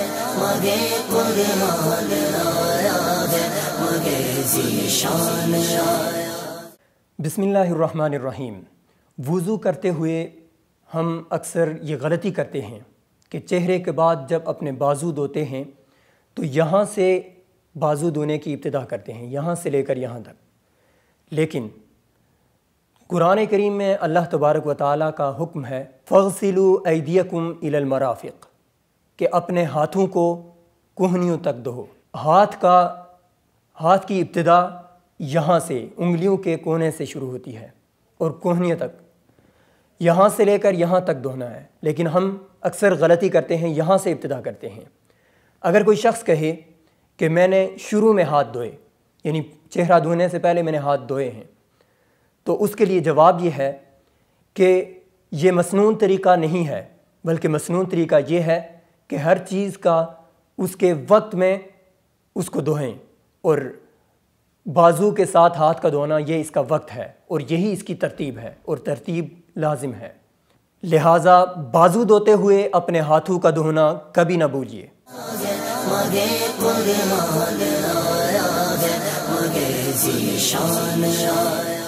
ہے، مگے قرآن آیا ہے، مگے ذیشان آیا۔ بسم اللہ الرحمن الرحیم۔ وضو کرتے ہوئے ہم اکثر یہ غلطی کرتے ہیں کہ چہرے کے بعد جب اپنے بازو دھوتے ہیں تو یہاں سے بازو دھونے کی ابتدا کرتے ہیں، یہاں سے لے کر یہاں تک۔ لیکن قرآن کریم میں اللہ تبارک و تعالیٰ کا حکم ہے فَاغْسِلُوا أَيْدِيَكُمْ إِلَى الْمَرَافِقِ، کہ اپنے ہاتھوں کو کہنیوں تک دھو۔ ہاتھ کی ابتدا یہاں سے انگلیوں کے کونے سے شروع ہوتی ہے اور کہنیوں تک، یہاں سے لے کر یہاں تک دھونا ہے، لیکن ہم اکثر غلطی کرتے ہیں، یہاں سے ابتدا کرتے ہیں۔ اگر کوئی شخص کہے کہ میں نے شروع میں ہاتھ دھوئے، یعنی چہرہ دھونے سے پہلے میں نے ہاتھ دھوئے ہیں، تو اس کے لیے جواب یہ ہے کہ یہ مسنون طریقہ نہیں ہے، بلکہ مسنون طریقہ یہ ہے کہ ہر چیز کا اس کے وقت میں اس کو دھوئیں، اور بازو کے ساتھ ہاتھ کا دھونا یہ اس کا وقت ہے، اور یہی اس کی ترتیب ہے، اور ترتیب لازم ہے۔ لہٰذا بازو دھوتے ہوئے اپنے ہاتھوں کا دھونا کبھی نہ بھولیے۔ مگے قرآن آیا ہے، مگے ذیشان آیا۔